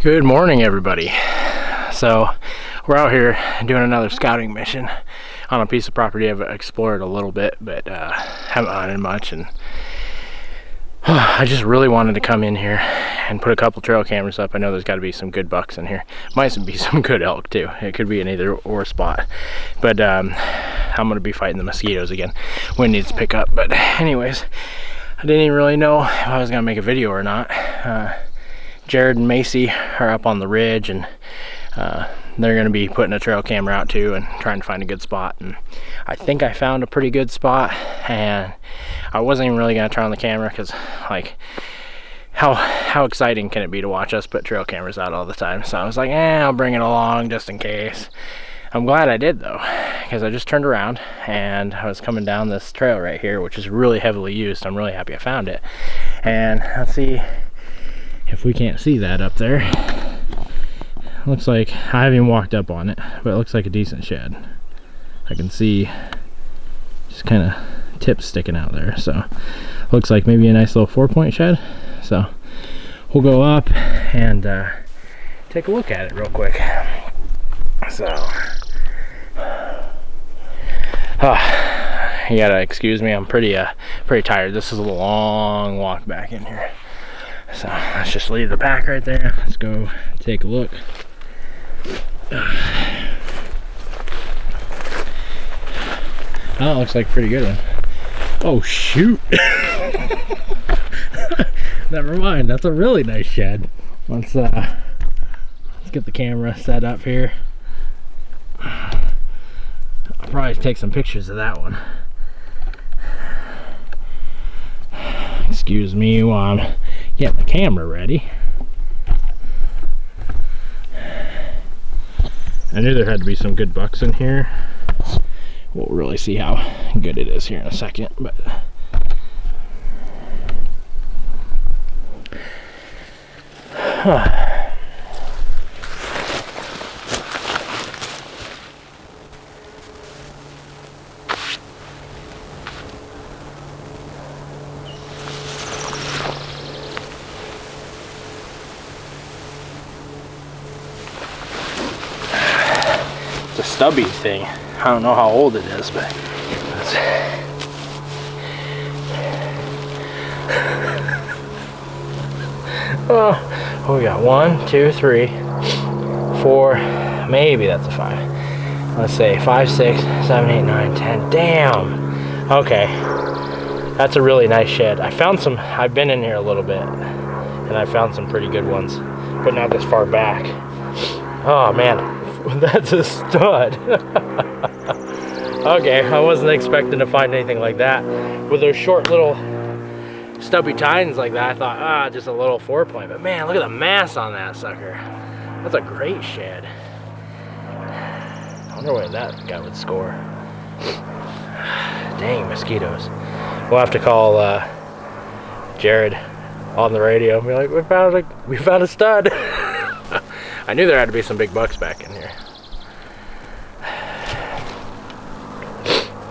Good morning, everybody. So we're out here doing another scouting mission on a piece of property I've explored a little bit, but haven't hunted much, and I just really wanted to come in here and put a couple trail cameras up. I know there's got to be some good bucks in here. Might be some good elk too. It could be an either or spot, but I'm gonna be fighting the mosquitoes again. Wind needs to pick up, but anyways, I didn't even really know if I was gonna make a video or not. Jared and Macy are up on the ridge, and they're going to be putting a trail camera out too and trying to find a good spot. And I think I found a pretty good spot, and I wasn't even really going to turn on the camera because, like, how exciting can it be to watch us put trail cameras out all the time? So I was like, I'll bring it along just in case. I'm glad I did though, because I just turned around and I was coming down this trail right here, which is really heavily used. I'm really happy I found it. And let's see if we can't see that up there. Looks like, I haven't even walked up on it, but it looks like a decent shed. I can see just kind of tips sticking out there, so looks like maybe a nice little 4-point shed. So we'll go up and take a look at it real quick. So you gotta excuse me, I'm pretty tired. This is a long walk back in here. So let's just leave the pack right there. Let's go take a look. Oh, looks like a pretty good one. Oh shoot. Never mind, that's a really nice shed. Let's get the camera set up here. I'll probably take some pictures of that one. Excuse me while I'm getting the camera ready. I knew there had to be some good bucks in here. We'll really see how good it is here in a second, but it's a stubby thing. I don't know how old it is, but it's oh, we got 1, 2, 3, 4, maybe that's a 5. Let's say 5, 6, 7, 8, 9, 10. Damn. Okay, that's a really nice shed. I found some. I've been in here a little bit, and I found some pretty good ones, but not this far back. Oh man. That's a stud. Okay, I wasn't expecting to find anything like that. With those short little stubby tines like that, I thought, just a little 4-point. But man, look at the mass on that sucker. That's a great shed. I wonder where that guy would score. Dang, mosquitoes. We'll have to call Jared on the radio and be like, we found a stud. I knew there had to be some big bucks back in here.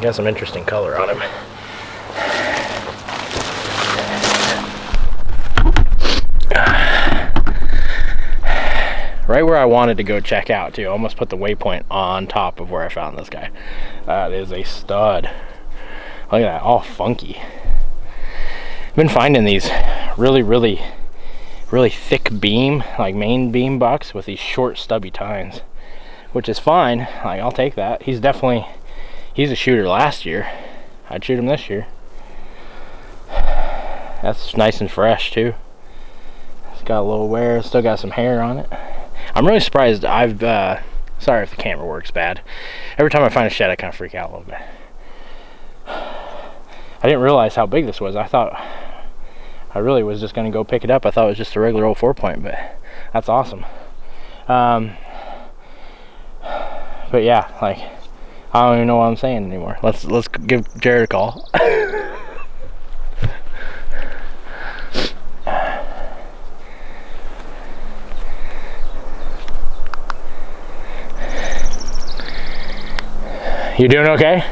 Got some interesting color on him. Right where I wanted to go check out too. I almost put the waypoint on top of where I found this guy. That is a stud. Look at that, all funky. I've been finding these really thick beam, like main beam bucks with these short stubby tines, which is fine. Like, I'll take that. He's a shooter last year. I'd shoot him this year. That's nice and fresh too. It's got a little wear, still got some hair on it. I'm really surprised. Sorry if the camera works bad. Every time I find a shed, I kind of freak out a little bit. I didn't realize how big this was. I thought I really was just going to go pick it up. I thought it was just a regular old 4-point, but that's awesome. But yeah, like, I don't even know what I'm saying anymore. Let's give Jared a call. You doing okay?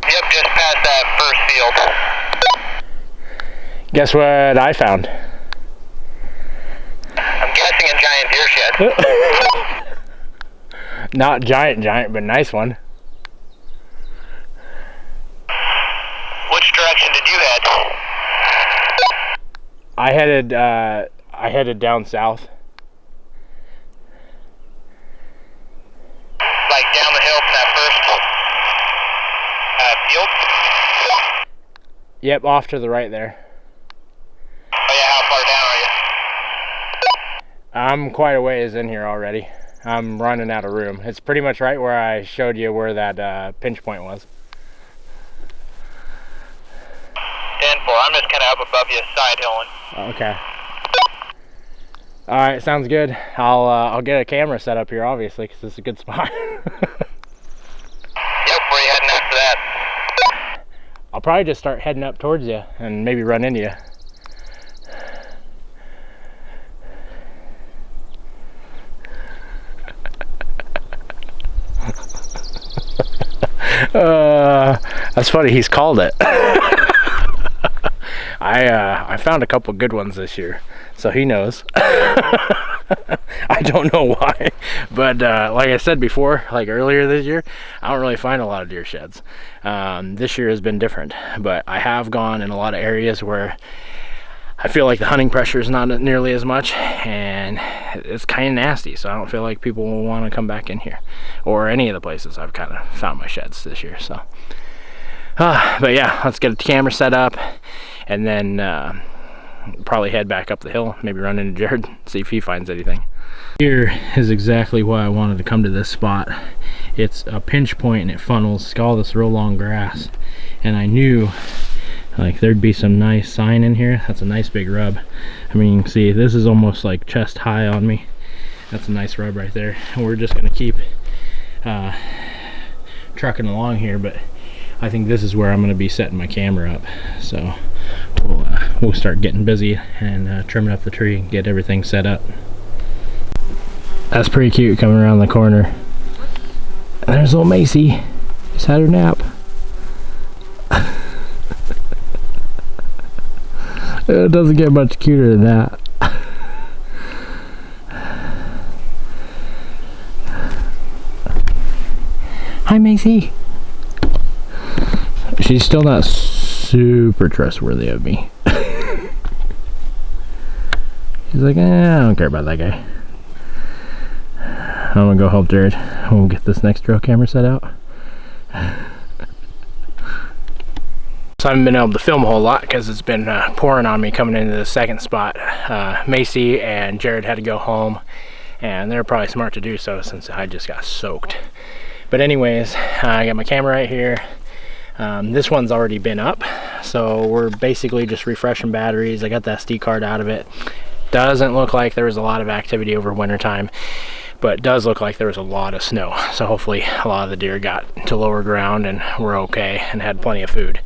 Yep, just past that Guess what I found? I'm guessing a giant deer shed. Not giant, but nice one. Which direction did you head? I headed down south. Like down the hill from that first field? Yep, off to the right there. Oh yeah, how far down are you? I'm quite a ways in here already. I'm running out of room. It's pretty much right where I showed you where that pinch point was. 10-4, I'm just kind of up above you, side hilling. Okay. All right, sounds good. I'll get a camera set up here, obviously, because it's a good spot. Yep, where are you heading after that? I'll probably just start heading up towards you and maybe run into you. That's funny, he's called it. I found a couple good ones this year, so he knows. I don't know why, but like I said before, like earlier this year, I don't really find a lot of deer sheds. This year has been different, but I have gone in a lot of areas where I feel like the hunting pressure is not nearly as much, and it's kind of nasty, so I don't feel like people will want to come back in here or any of the places I've kind of found my sheds this year. So but yeah, let's get a camera set up and then probably head back up the hill, maybe run into Jared, see if he finds anything. Here is exactly why I wanted to come to this spot. It's a pinch point and it funnels all this real long grass, and I knew like there'd be some nice sign in here. That's a nice big rub. I mean, you can see this is almost like chest high on me. That's a nice rub right there, and we're just gonna keep trucking along here, but I think this is where I'm gonna be setting my camera up. So we'll start getting busy and trimming up the tree and get everything set up. That's pretty cute coming around the corner. And there's little Macy. Just had her nap. It doesn't get much cuter than that. Hi, Macy. She's still not super trustworthy of me. She's like, I don't care about that guy. I'm gonna go help Jared. We'll get this next trail camera set out. So I haven't been able to film a whole lot because it's been pouring on me coming into the second spot. Macy and Jared had to go home, and they're probably smart to do so since I just got soaked. But anyways, I got my camera right here. This one's already been up, so we're basically just refreshing batteries. I got the SD card out of it. Doesn't look like there was a lot of activity over winter time, but it does look like there was a lot of snow, so hopefully a lot of the deer got to lower ground and were okay and had plenty of food.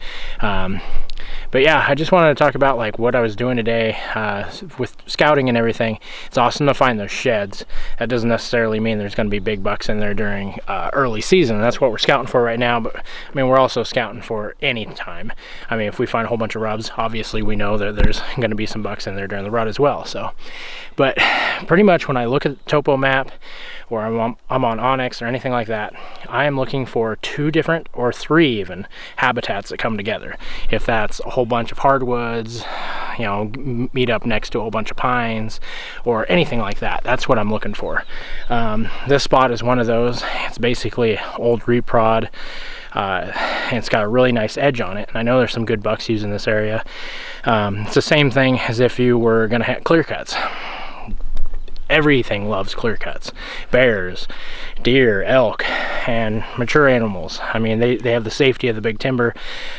But yeah, I just wanted to talk about like what I was doing today with scouting and everything. It's awesome to find those sheds. That doesn't necessarily mean there's going to be big bucks in there during early season. That's what we're scouting for right now, but I mean, we're also scouting for any time. I mean, if we find a whole bunch of rubs, obviously we know that there's going to be some bucks in there during the rut as well. So, but pretty much when I look at the topo map, or I'm on Onyx or anything like that, I am looking for 2 different or 3 even habitats that come together. If that's a whole bunch of hardwoods, you know, meet up next to a whole bunch of pines or anything like that, that's what I'm looking for. This spot is one of those. It's basically old reprod, and it's got a really nice edge on it, and I know there's some good bucks using this area. It's the same thing as if you were gonna have clear cuts. Everything loves clear cuts. Bears, deer, elk, and mature animals. I mean, they have the safety of the big timber,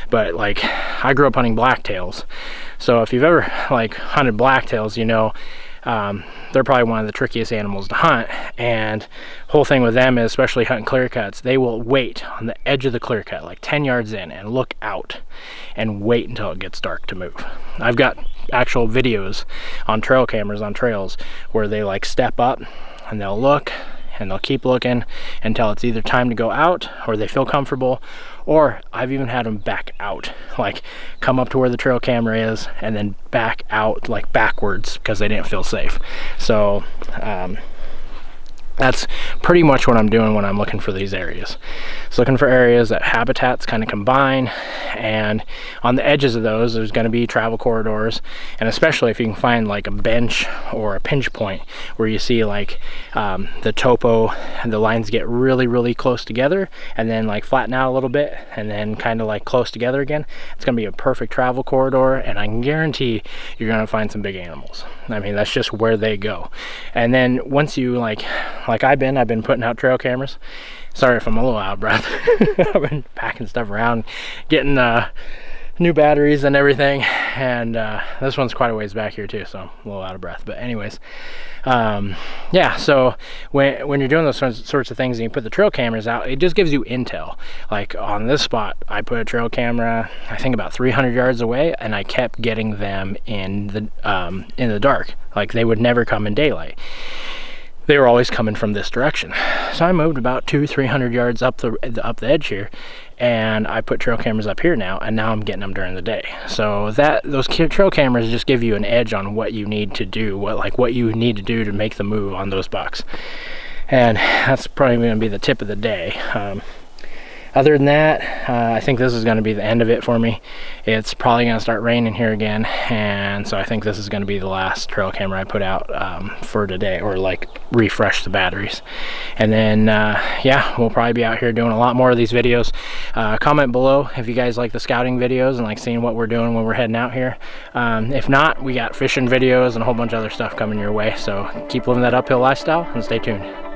but like, I grew up hunting blacktails. So if you've ever like hunted blacktails, you know, they're probably one of the trickiest animals to hunt. And whole thing with them is, especially hunting clear cuts, they will wait on the edge of the clear cut, like 10 yards in, and look out and wait until it gets dark to move. I've got actual videos on trail cameras on trails where they like step up and they'll look and they'll keep looking until it's either time to go out or they feel comfortable, or I've even had them back out, like come up to where the trail camera is and then back out like backwards because they didn't feel safe. So that's pretty much what I'm doing when I'm looking for these areas. So looking for areas that habitats kind of combine, and on the edges of those there's going to be travel corridors, and especially if you can find like a bench or a pinch point where you see like the topo and the lines get really close together and then like flatten out a little bit and then kind of like close together again. It's going to be a perfect travel corridor, and I can guarantee you're going to find some big animals. I mean, that's just where they go. And then once you like I've been putting out trail cameras. Sorry if I'm a little out of breath. I've been packing stuff around, getting new batteries and everything, and this one's quite a ways back here too, so I'm a little out of breath. But anyways, yeah, so when you're doing those sorts of things and you put the trail cameras out, it just gives you intel. Like on this spot, I put a trail camera I think about 300 yards away, and I kept getting them in the dark. Like they would never come in daylight. They were always coming from this direction. So I moved about 200-300 yards up the edge here, and I put trail cameras up here now, and now I'm getting them during the day. So those trail cameras just give you an edge on what you need to do, what you need to do to make the move on those bucks. And that's probably going to be the tip of the day. Other than that, I think this is going to be the end of it for me. It's probably going to start raining here again, and so I think this is going to be the last trail camera I put out for today, or like refresh the batteries. And then yeah, we'll probably be out here doing a lot more of these videos. Comment below if you guys like the scouting videos and like seeing what we're doing when we're heading out here. If not, we got fishing videos and a whole bunch of other stuff coming your way, so keep living that uphill lifestyle and stay tuned.